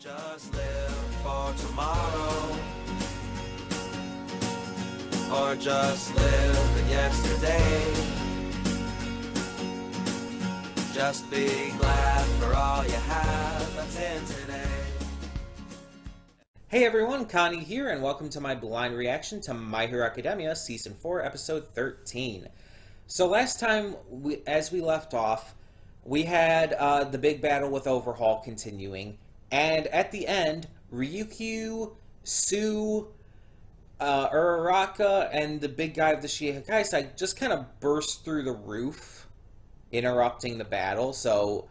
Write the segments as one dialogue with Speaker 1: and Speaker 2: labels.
Speaker 1: Don't just live for tomorrow, or just live in yesterday. Just be glad for all you have that's in today.
Speaker 2: Hey everyone, Connie here, and welcome to my blind reaction to My Hero Academia Season 4, Episode 13. So last time, as we left off, we had the big battle with Overhaul continuing, and at the end, Ryukyu, Sue, Uraraka, and the big guy of the Shichikai side just kind of burst through the roof, interrupting the battle, so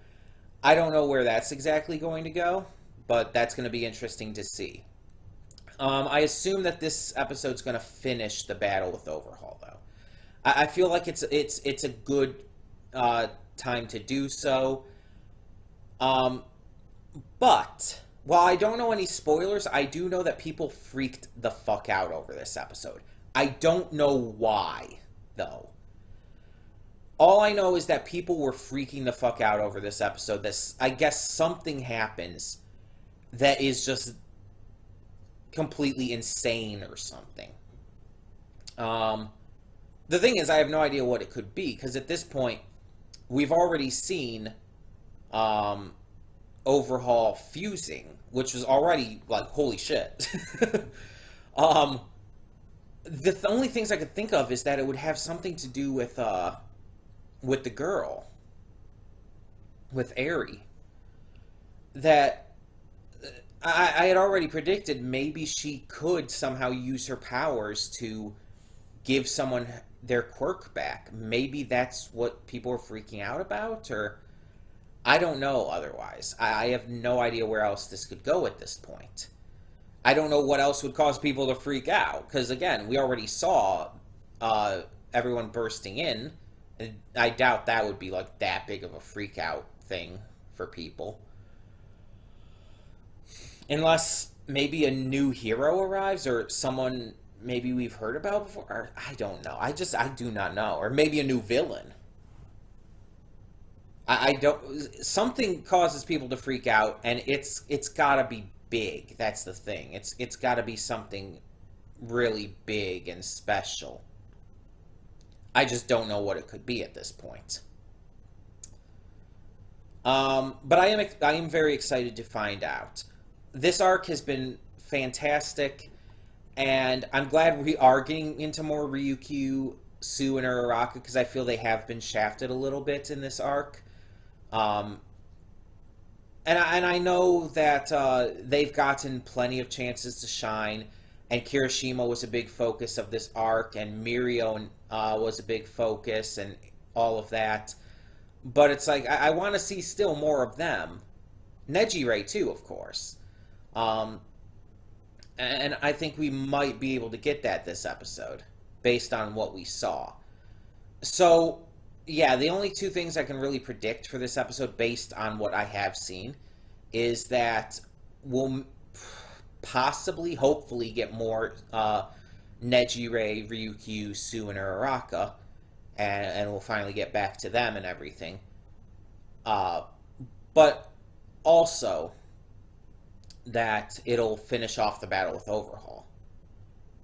Speaker 2: I don't know where that's exactly going to go, but that's going to be interesting to see. I assume that this episode's going to finish the battle with Overhaul, though. I feel like it's a good time to do so. But while I don't know any spoilers, I do know that people freaked the fuck out over this episode. I don't know why, though. All I know is that people were freaking the fuck out over this episode. I guess something happens that is just completely insane or something. The thing is, I have no idea what it could be, because at this point, we've already seen Overhaul fusing, which was already, like, holy shit. The only things I could think of is that it would have something to do with the girl, with Eri. That I had already predicted maybe she could somehow use her powers to give someone their quirk back. Maybe that's what people are freaking out about, or I don't know otherwise. I have no idea where else this could go at this point. I don't know what else would cause people to freak out, because again, we already saw everyone bursting in, and I doubt that would be like that big of a freak out thing for people. Unless maybe a new hero arrives, or someone maybe we've heard about before, or I don't know. I do not know. Or maybe a new villain. I don't... Something causes people to freak out, and it's gotta be big. That's the thing. It's gotta be something really big and special. I just don't know what it could be at this point. But I am very excited to find out. This arc has been fantastic, and I'm glad we are getting into more Ryukyu, Sue, and Uraraka, because I feel they have been shafted a little bit in this arc. And I know that they've gotten plenty of chances to shine, and Kirishima was a big focus of this arc, and Mirio was a big focus, and all of that. But it's like, I want to see still more of them. Nejire, too, of course. And I think we might be able to get that this episode, based on what we saw. So, yeah, the only two things I can really predict for this episode, based on what I have seen, is that we'll possibly, hopefully, get more Nejire, Ryukyu, Sue, and Uraraka, and we'll finally get back to them and everything. But also that it'll finish off the battle with Overhaul.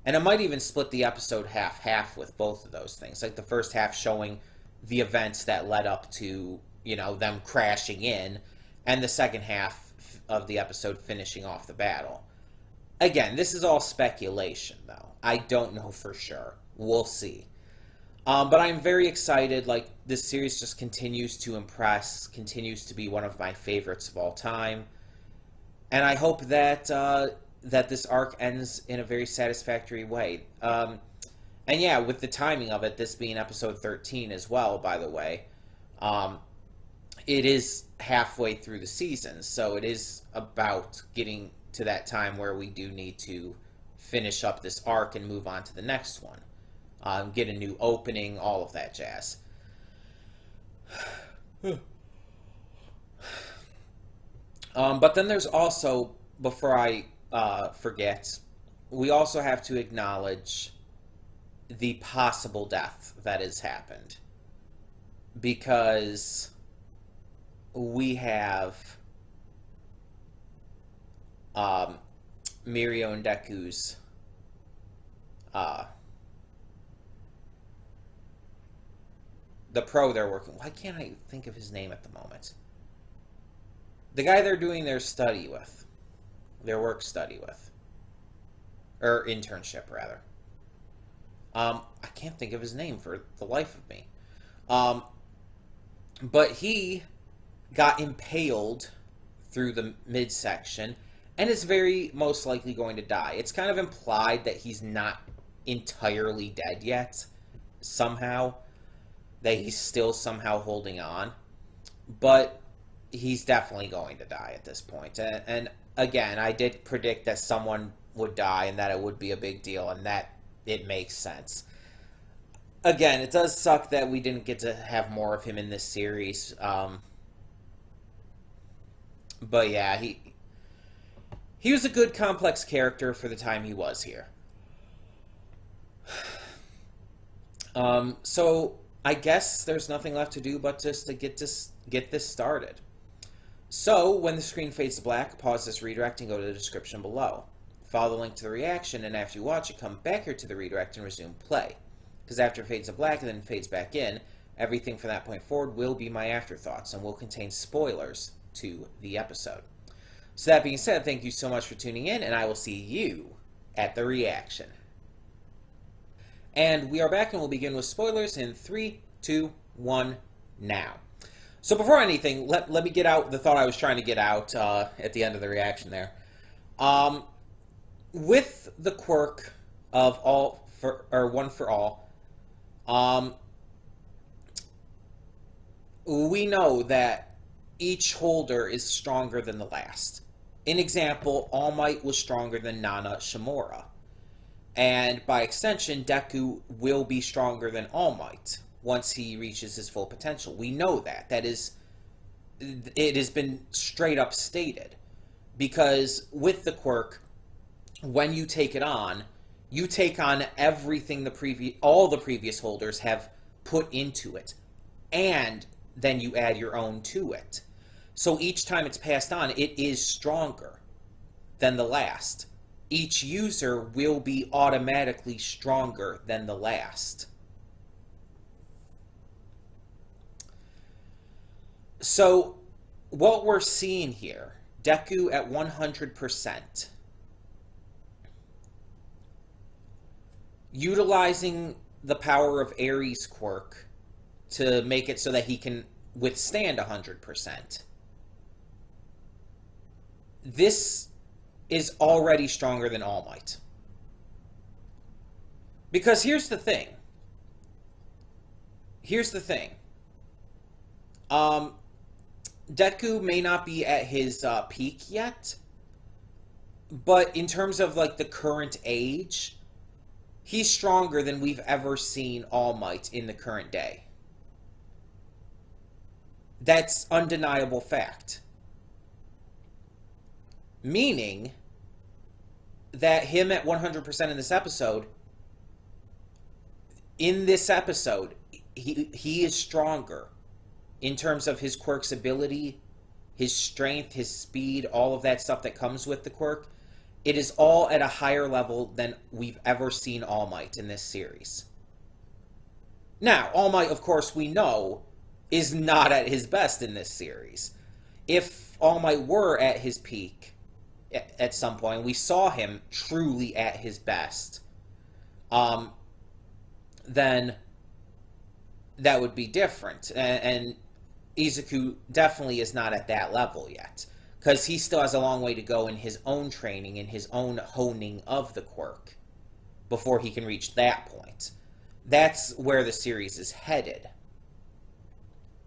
Speaker 2: And it might even split the episode half-half with both of those things. Like the first half showing the events that led up to, you know, them crashing in, and the second half of the episode finishing off the battle. Again, this is all speculation, though. I don't know for sure. We'll see. But I'm very excited. Like, this series just continues to impress, continues to be one of my favorites of all time. And I hope that that this arc ends in a very satisfactory way. And yeah, with the timing of it, this being episode 13 as well, by the way, it is halfway through the season, so it is about getting to that time where we do need to finish up this arc and move on to the next one. Get a new opening, all of that jazz. But then there's also, before I forget, we also have to acknowledge the possible death that has happened. Because we have Mirio and Deku's the pro they're working. Why can't I think of his name at the moment? The guy they're doing their study with, their work study with, or internship rather. I can't think of his name for the life of me. But he got impaled through the midsection and is very most likely going to die. It's kind of implied that he's not entirely dead yet, somehow, that he's still somehow holding on, but he's definitely going to die at this point. And again, I did predict that someone would die and that it would be a big deal, and that it makes sense. Again, it does suck that we didn't get to have more of him in this series. But yeah, he was a good complex character for the time he was here. So I guess there's nothing left to do but just to get this started. So when the screen fades to black, pause this redirect and go to the description below. Follow the link to the reaction, and after you watch it, come back here to the redirect and resume play. Because after it fades to black and then fades back in, everything from that point forward will be my afterthoughts and will contain spoilers to the episode. So that being said, thank you so much for tuning in, and I will see you at the reaction. And we are back, and we'll begin with spoilers in 3, 2, 1, now. So before anything, let me get out the thought I was trying to get out at the end of the reaction there. With the quirk of one for all, we know that each holder is stronger than the last. In example, All Might was stronger than Nana Shimura. And by extension, Deku will be stronger than All Might once he reaches his full potential. We know that. It has been straight up stated. Because with the quirk, when you take it on, you take on everything all the previous holders have put into it. And then you add your own to it. So each time it's passed on, it is stronger than the last. Each user will be automatically stronger than the last. So what we're seeing here, Deku at 100%, utilizing the power of Ares' quirk to make it so that he can withstand 100%. This is already stronger than All Might. Because here's the thing. Deku may not be at his peak yet, but in terms of like the current age, he's stronger than we've ever seen All Might in the current day. That's undeniable fact. Meaning that him at 100% in this episode, he is stronger in terms of his quirk's ability, his strength, his speed, all of that stuff that comes with the quirk. It is all at a higher level than we've ever seen All Might in this series. Now, All Might, of course, we know, is not at his best in this series. If All Might were at his peak at some point, we saw him truly at his best, then that would be different. And Izuku definitely is not at that level yet, because he still has a long way to go in his own training, in his own honing of the quirk, before he can reach that point. That's where the series is headed.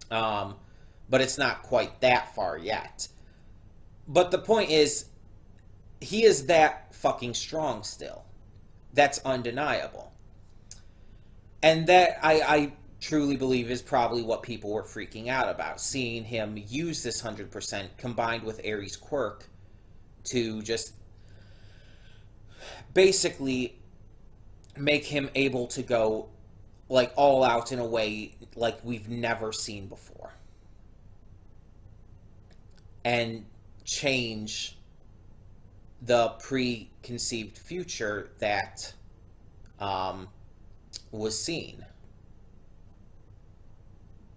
Speaker 2: But it's not quite that far yet. But the point is, he is that fucking strong still. That's undeniable. And that, I truly believe, is probably what people were freaking out about. Seeing him use this 100% combined with Ares' quirk to just basically make him able to go like all out in a way like we've never seen before. And change the preconceived future that was seen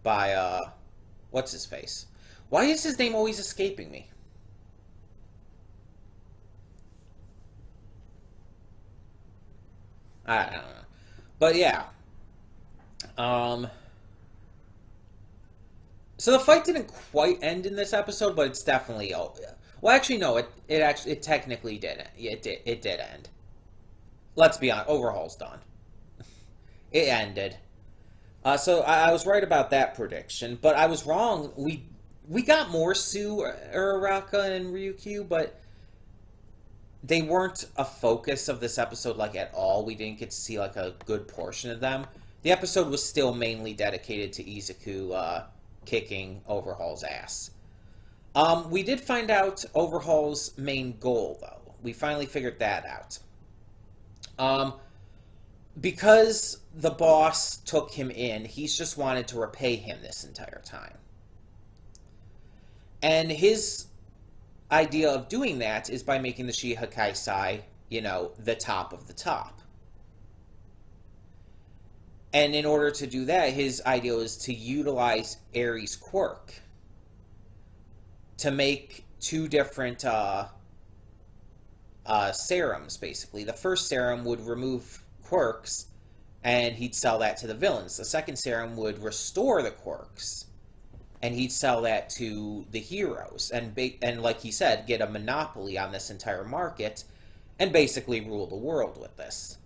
Speaker 2: by what's his face? Why is his name always escaping me? I don't know. But yeah. Um so the fight didn't quite end in this episode, but it's definitely well, actually no, it technically did. It did end. Let's be honest, Overhaul's done. It ended. So I was right about that prediction, but I was wrong. We got more Sue, Uraraka, and Ryukyu, but they weren't a focus of this episode like at all. We didn't get to see like a good portion of them. The episode was still mainly dedicated to Izuku kicking Overhaul's ass. We did find out Overhaul's main goal, though. We finally figured that out. Because the boss took him in, he's just wanted to repay him this entire time. And his idea of doing that is by making the Shihakai Sai, the top of the top. And in order to do that, his idea is to utilize Aries' quirk to make two different serums, basically. The first serum would remove quirks, and he'd sell that to the villains. The second serum would restore the quirks, and he'd sell that to the heroes. And like he said, get a monopoly on this entire market, and basically rule the world with this.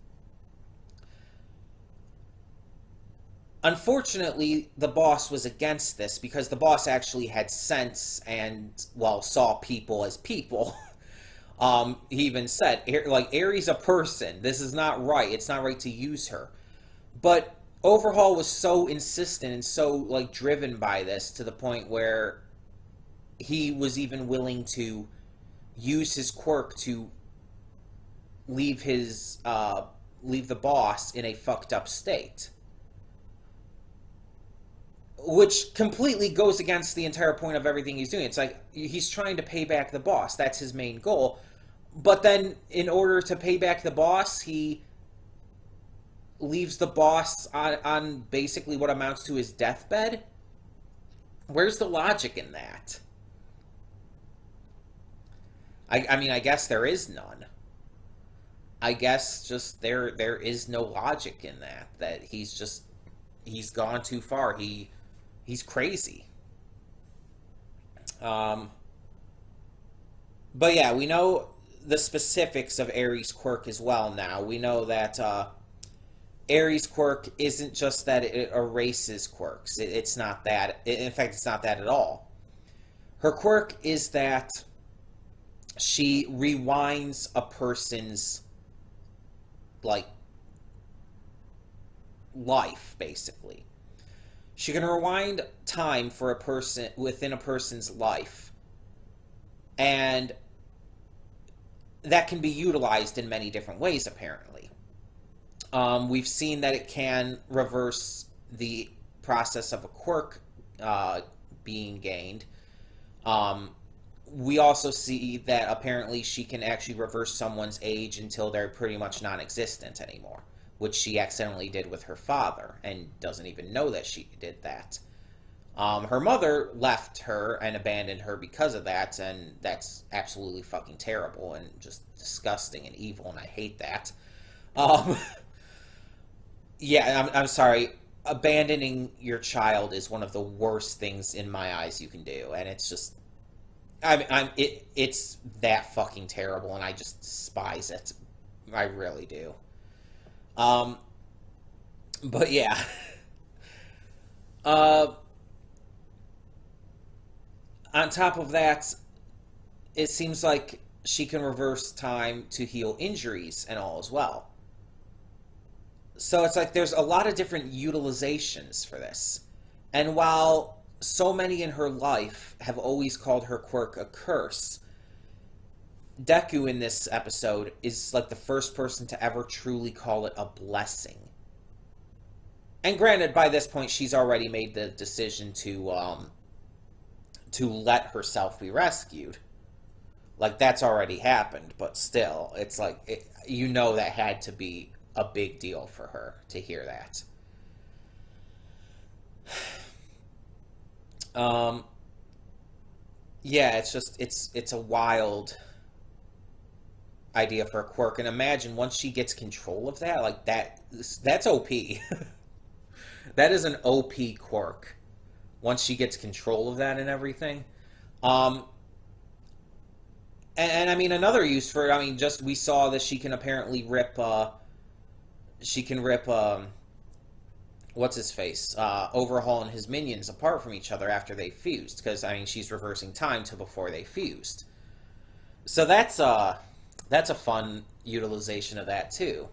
Speaker 2: Unfortunately, the boss was against this because the boss actually had sense and, well, saw people as people. He even said, like, Aries a person. This is not right. It's not right to use her. But Overhaul was so insistent and so, like, driven by this to the point where he was even willing to use his quirk to leave the boss in a fucked up state. Which completely goes against the entire point of everything he's doing. It's like, he's trying to pay back the boss. That's his main goal. But then, in order to pay back the boss, he leaves the boss on basically what amounts to his deathbed? Where's the logic in that? I mean, I guess there is none. I guess just there is no logic in that. That he's gone too far. He's crazy. But yeah, we know the specifics of Aries' quirk as well now. We know that Aries' quirk isn't just that it erases quirks. It's not that. In fact, it's not that at all. Her quirk is that she rewinds a person's, like, life, basically. She can rewind time for a person within a person's life. And that can be utilized in many different ways, apparently. We've seen that it can reverse the process of a quirk being gained. We also see that apparently she can actually reverse someone's age until they're pretty much non-existent anymore, which she accidentally did with her father and doesn't even know that she did that. Her mother left her and abandoned her because of that, and that's absolutely fucking terrible and just disgusting and evil, and I hate that. Yeah, I'm sorry. Abandoning your child is one of the worst things in my eyes you can do, and it's just, it's that fucking terrible, and I just despise it. I really do. But yeah. On top of that, it seems like she can reverse time to heal injuries and all as well. So it's like there's a lot of different utilizations for this. And while so many in her life have always called her quirk a curse, Deku in this episode is like the first person to ever truly call it a blessing. And granted, by this point, she's already made the decision to let herself be rescued. Like, that's already happened, but still, it's like, you know that had to be a big deal for her to hear that. Um, yeah, it's just, it's a wild idea for a quirk. And imagine once she gets control of that, like, that's OP. That is an OP quirk once she gets control of that and everything. Um, and I mean, another use for it, I mean, just we saw that she can apparently rip, what's his face, Overhaul and his minions apart from each other after they fused. Because, I mean, she's reversing time to before they fused. So that's a fun utilization of that, too.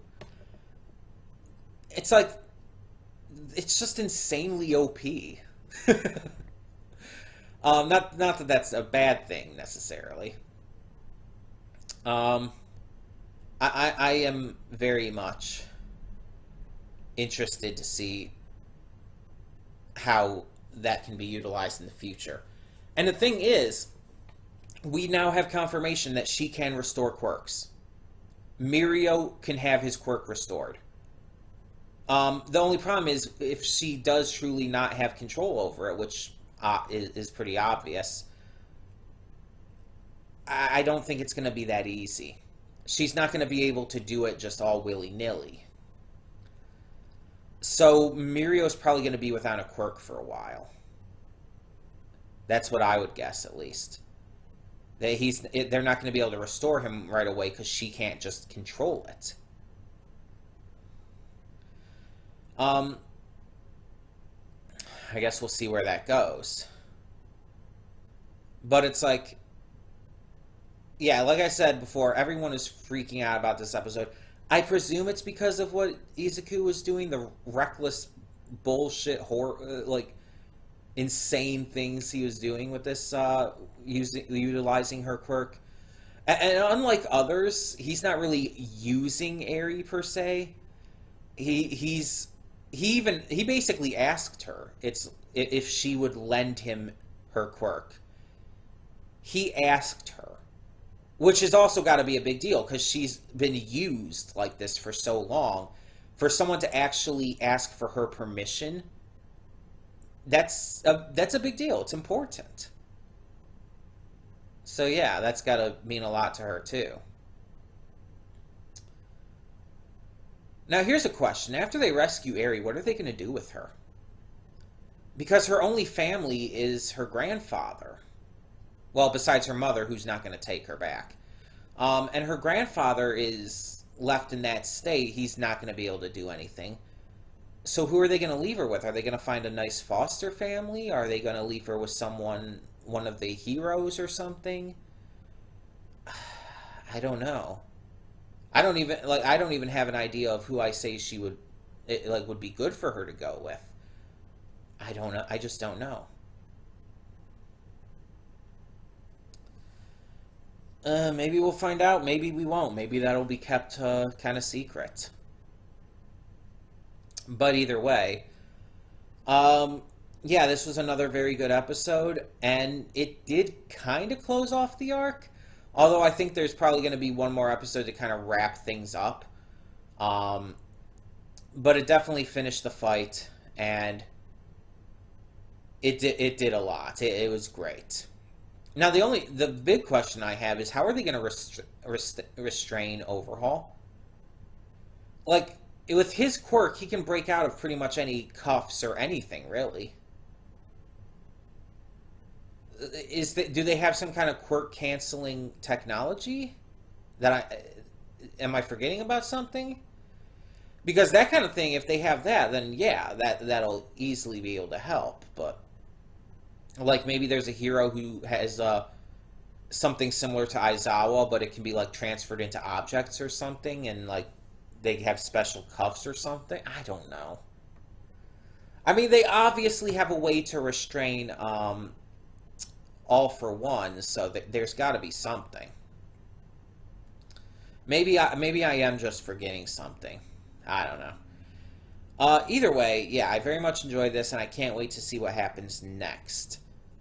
Speaker 2: It's like, it's just insanely OP. Not that that's a bad thing necessarily. Um, I am very much interested to see how that can be utilized in the future. And the thing is, we now have confirmation that she can restore quirks. Mirio can have his quirk restored. The only problem is if she does truly not have control over it, which is pretty obvious. I don't think it's going to be that easy. She's not going to be able to do it just all willy-nilly. So Mirio's probably going to be without a quirk for a while. That's what I would guess, at least. They're not going to be able to restore him right away because she can't just control it. I guess we'll see where that goes. But it's like, yeah, like I said before, everyone is freaking out about this episode. I presume it's because of what Izuku was doing, the reckless bullshit, like, insane things he was doing with this, utilizing her quirk. And unlike others, he's not really using Eri per se. He basically asked her if she would lend him her quirk. He asked her, which has also got to be a big deal because she's been used like this for so long. For someone to actually ask for her permission, that's a big deal. It's important. So yeah, that's got to mean a lot to her too. Now here's a question. After they rescue Eri, what are they going to do with her? Because her only family is her grandfather. Well, besides her mother, who's not going to take her back. And her grandfather is left in that state. He's not going to be able to do anything. So who are they going to leave her with? Are they going to find a nice foster family? Are they going to leave her with one of the heroes or something? I don't know. I don't even have an idea of who I say would be good for her to go with. I don't know. I just don't know. Maybe we'll find out. Maybe we won't. Maybe that'll be kept kind of secret. But either way, yeah, this was another very good episode, and it did kind of close off the arc. Although I think there's probably going to be one more episode to kind of wrap things up. But it definitely finished the fight, and it did a lot. It was great. Now the big question I have is how are they going to restrain Overhaul? Like, with his quirk, he can break out of pretty much any cuffs or anything, really. Do they have some kind of quirk canceling technology? Am I forgetting about something? Because that kind of thing, if they have that, then yeah, that'll easily be able to help. But like maybe there's a hero who has something similar to Aizawa, but it can be like transferred into objects or something, and like they have special cuffs or something. I don't know. I mean, they obviously have a way to restrain All for One, so there's got to be something. Maybe I am just forgetting something. I don't know. Either way, yeah, I very much enjoyed this, and I can't wait to see what happens next.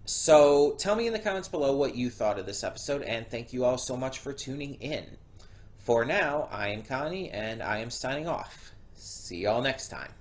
Speaker 2: So tell me in the comments below what you thought of this episode, and thank you all so much for tuning in. For now, I am Connie, and I am signing off. See y'all next time.